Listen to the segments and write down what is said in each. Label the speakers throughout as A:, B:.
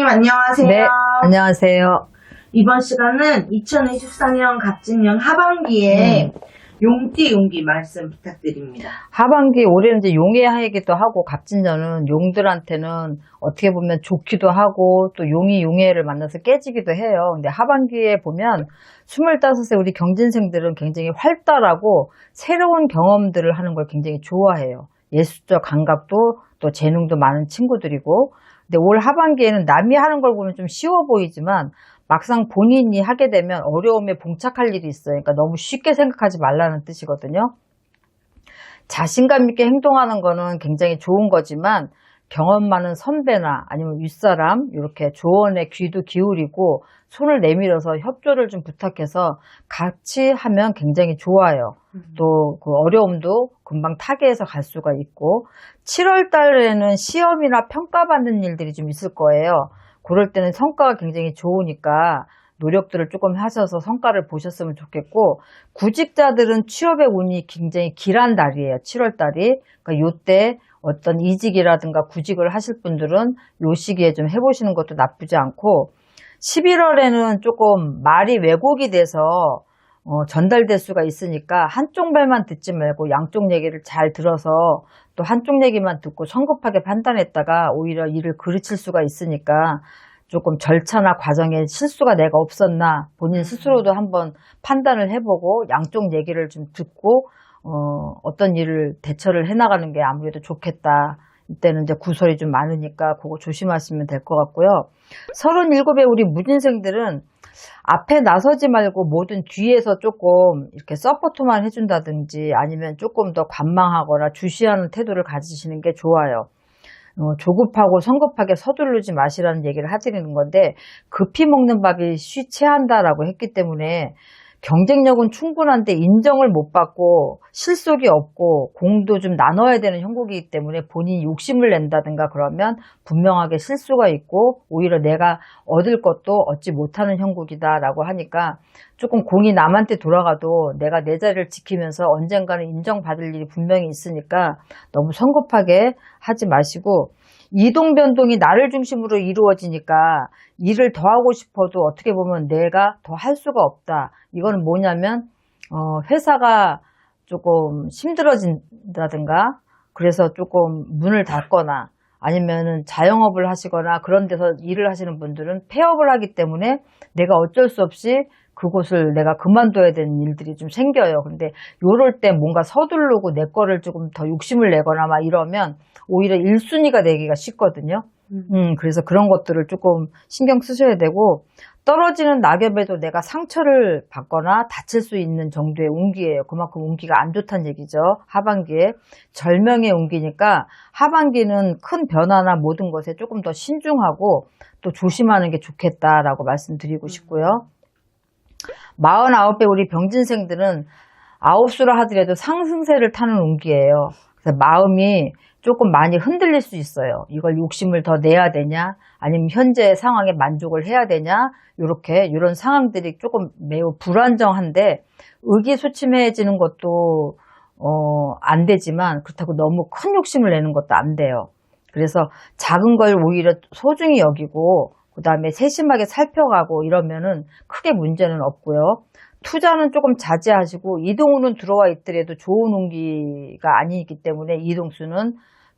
A: 원장님, 안녕하세요.
B: 네, 안녕하세요.
A: 이번 시간은 2024년 갑진년 하반기에 용띠 용기 말씀 부탁드립니다.
B: 하반기 올해는 이제 용의 해이기도 하고 갑진년은 용들한테는 어떻게 보면 좋기도 하고 또 용이 용해를 만나서 깨지기도 해요. 근데 하반기에 보면 25세 우리 경진생들은 굉장히 활달하고 새로운 경험들을 하는 걸 굉장히 좋아해요. 예술적 감각도 또 재능도 많은 친구들이고, 근데 올 하반기에는 남이 하는 걸 보면 좀 쉬워 보이지만 막상 본인이 하게 되면 어려움에 봉착할 일이 있어요. 그러니까 너무 쉽게 생각하지 말라는 뜻이거든요. 자신감 있게 행동하는 거는 굉장히 좋은 거지만 경험 많은 선배나 아니면 윗사람 이렇게 조언에 귀도 기울이고 손을 내밀어서 협조를 좀 부탁해서 같이 하면 굉장히 좋아요. 또 그 어려움도 금방 타개해서 갈 수가 있고, 7월 달에는 시험이나 평가받는 일들이 좀 있을 거예요. 그럴 때는 성과가 굉장히 좋으니까 노력들을 조금 하셔서 성과를 보셨으면 좋겠고, 구직자들은 취업의 운이 굉장히 길한 달이에요. 7월 달이. 그러니까 요때 어떤 이직이라든가 구직을 하실 분들은 요 시기에 좀 해보시는 것도 나쁘지 않고, 11월에는 조금 말이 왜곡이 돼서 전달될 수가 있으니까 한쪽 말만 듣지 말고 양쪽 얘기를 잘 들어서 또 한쪽 얘기만 듣고 성급하게 판단했다가 오히려 일을 그르칠 수가 있으니까 조금 절차나 과정에 실수가 내가 없었나 본인 스스로도 한번 판단을 해보고 양쪽 얘기를 좀 듣고 어떤 일을 대처를 해나가는 게 아무래도 좋겠다. 이때는 이제 구설이 좀 많으니까 그거 조심하시면 될 것 같고요. 37의 우리 무진생들은 앞에 나서지 말고 뭐든 뒤에서 조금 이렇게 서포트만 해준다든지 아니면 조금 더 관망하거나 주시하는 태도를 가지시는 게 좋아요. 조급하고 성급하게 서두르지 마시라는 얘기를 해드리는 건데, 급히 먹는 밥이 쉬체한다라고 했기 때문에 경쟁력은 충분한데 인정을 못 받고 실속이 없고 공도 좀 나눠야 되는 형국이기 때문에 본인이 욕심을 낸다든가 그러면 분명하게 실수가 있고 오히려 내가 얻을 것도 얻지 못하는 형국이다라고 하니까 조금 공이 남한테 돌아가도 내가 내 자리를 지키면서 언젠가는 인정받을 일이 분명히 있으니까 너무 성급하게 하지 마시고, 이동 변동이 나를 중심으로 이루어지니까 일을 더 하고 싶어도 어떻게 보면 내가 더 할 수가 없다. 이거는 뭐냐면 회사가 조금 힘들어진다든가 그래서 조금 문을 닫거나 아니면은 자영업을 하시거나 그런 데서 일을 하시는 분들은 폐업을 하기 때문에 내가 어쩔 수 없이 그곳을 내가 그만둬야 되는 일들이 좀 생겨요. 근데 요럴 때 뭔가 서두르고 내 거를 조금 더 욕심을 내거나 막 이러면 오히려 1순위가 되기가 쉽거든요. 그래서 그런 것들을 조금 신경 쓰셔야 되고, 떨어지는 낙엽에도 내가 상처를 받거나 다칠 수 있는 정도의 운기예요. 그만큼 운기가 안 좋다는 얘기죠. 하반기에 절명의 운기니까 하반기는 큰 변화나 모든 것에 조금 더 신중하고 또 조심하는 게 좋겠다라고 말씀드리고 싶고요. 49배 우리 병진생들은 아홉수라 하더라도 상승세를 타는 운기예요. 그래서 마음이 조금 많이 흔들릴 수 있어요. 이걸 욕심을 더 내야 되냐 아니면 현재 상황에 만족을 해야 되냐, 이런 상황들이 조금 매우 불안정한데 의기소침해지는 것도 안 되지만 그렇다고 너무 큰 욕심을 내는 것도 안 돼요. 그래서 작은 걸 오히려 소중히 여기고 그 다음에 세심하게 살펴가고 이러면은 크게 문제는 없고요. 투자는 조금 자제하시고 이동운은 들어와 있더라도 좋은 운기가 아니기 때문에 이동수는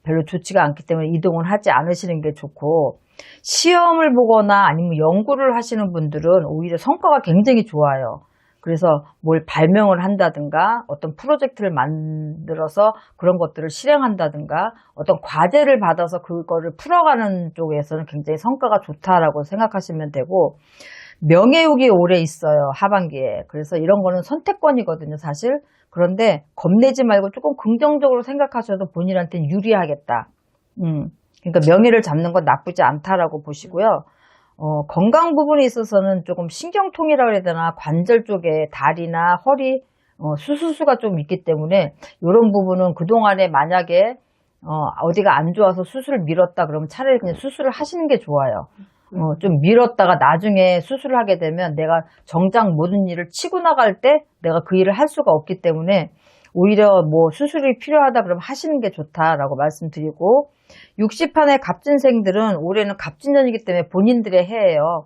B: 별로 좋지가 않기 때문에 이동은 하지 않으시는 게 좋고, 시험을 보거나 아니면 연구를 하시는 분들은 오히려 성과가 굉장히 좋아요. 그래서 뭘 발명을 한다든가 어떤 프로젝트를 만들어서 그런 것들을 실행한다든가 어떤 과제를 받아서 그거를 풀어가는 쪽에서는 굉장히 성과가 좋다라고 생각하시면 되고, 명예욕이 오래 있어요, 하반기에. 그래서 이런 거는 선택권이거든요, 사실. 그런데 겁내지 말고 조금 긍정적으로 생각하셔도 본인한테는 유리하겠다. 그러니까 명예를 잡는 건 나쁘지 않다라고 보시고요. 건강 부분에 있어서는 조금 신경통이라고 해야 되나, 관절 쪽에 다리나 허리 수술수가 좀 있기 때문에 이런 부분은 그동안에 만약에 어디가 안 좋아서 수술을 미뤘다 그러면 차라리 그냥 수술을 하시는 게 좋아요. 좀 미뤘다가 나중에 수술을 하게 되면 내가 정작 모든 일을 치고 나갈 때 내가 그 일을 할 수가 없기 때문에 오히려 뭐 수술이 필요하다 그러면 하시는 게 좋다라고 말씀드리고 60한의 갑진생들은 올해는 갑진년이기 때문에 본인들의 해예요.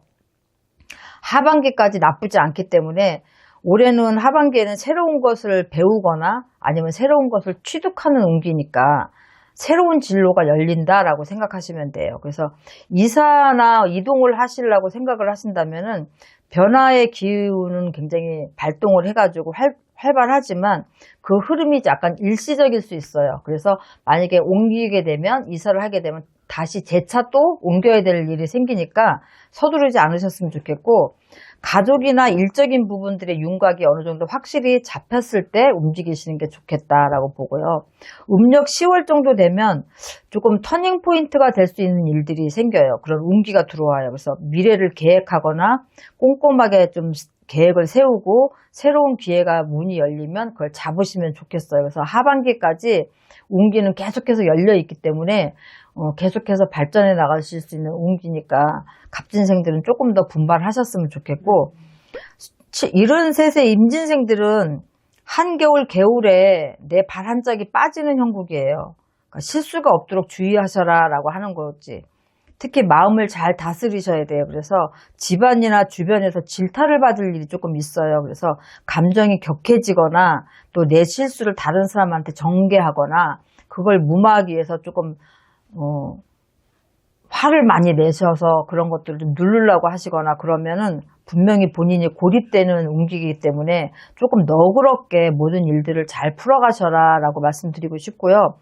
B: 하반기까지 나쁘지 않기 때문에 올해는 하반기에는 새로운 것을 배우거나 아니면 새로운 것을 취득하는 운기니까 새로운 진로가 열린다라고 생각하시면 돼요. 그래서 이사나 이동을 하시려고 생각을 하신다면은 변화의 기운은 굉장히 발동을 해가지고 활발하지만 그 흐름이 약간 일시적일 수 있어요. 그래서 만약에 옮기게 되면 이사를 하게 되면 다시 재차 또 옮겨야 될 일이 생기니까 서두르지 않으셨으면 좋겠고 가족이나 일적인 부분들의 윤곽이 어느 정도 확실히 잡혔을 때 움직이시는 게 좋겠다라고 보고요. 음력 10월 정도 되면 조금 터닝 포인트가 될 수 있는 일들이 생겨요. 그런 운기가 들어와요. 그래서 미래를 계획하거나 꼼꼼하게 좀 계획을 세우고 새로운 기회가 문이 열리면 그걸 잡으시면 좋겠어요. 그래서 하반기까지 운기는 계속해서 열려 있기 때문에 계속해서 발전해 나가실 수 있는 운기니까 갑진생들은 조금 더 분발하셨으면 좋겠고 73세 임진생들은 한겨울 개울에 내 발 한 짝이 빠지는 형국이에요. 그러니까 실수가 없도록 주의하셔라 라고 하는 거지. 특히 마음을 잘 다스리셔야 돼요. 그래서 집안이나 주변에서 질타를 받을 일이 조금 있어요. 그래서 감정이 격해지거나 또 내 실수를 다른 사람한테 전개하거나 그걸 무마하기 위해서 조금 화를 많이 내셔서 그런 것들을 좀 누르려고 하시거나 그러면은 분명히 본인이 고립되는 운기이기 때문에 조금 너그럽게 모든 일들을 잘 풀어가셔라 라고 말씀드리고 싶고요.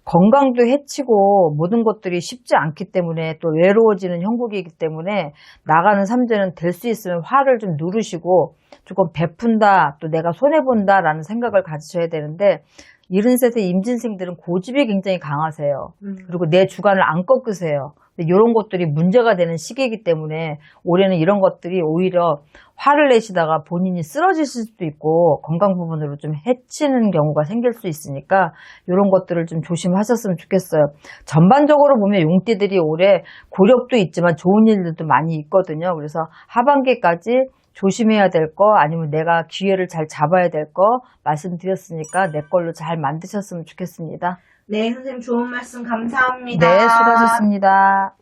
B: 건강도 해치고 모든 것들이 쉽지 않기 때문에 또 외로워지는 형국이기 때문에 나가는 삼재는 될 수 있으면 화를 좀 누르시고 조금 베푼다 또 내가 손해본다 라는 생각을 가지셔야 되는데 73세 임진생들은 고집이 굉장히 강하세요. 그리고 내 주관을 안 꺾으세요. 이런 것들이 문제가 되는 시기이기 때문에 올해는 이런 것들이 오히려 화를 내시다가 본인이 쓰러지실 수도 있고 건강 부분으로 좀 해치는 경우가 생길 수 있으니까 이런 것들을 좀 조심하셨으면 좋겠어요. 전반적으로 보면 용띠들이 올해 고력도 있지만 좋은 일들도 많이 있거든요. 그래서 하반기까지 조심해야 될 거 아니면 내가 기회를 잘 잡아야 될 거 말씀드렸으니까 내 걸로 잘 만드셨으면 좋겠습니다.
A: 네, 선생님 좋은 말씀 감사합니다.
B: 네, 수고하셨습니다.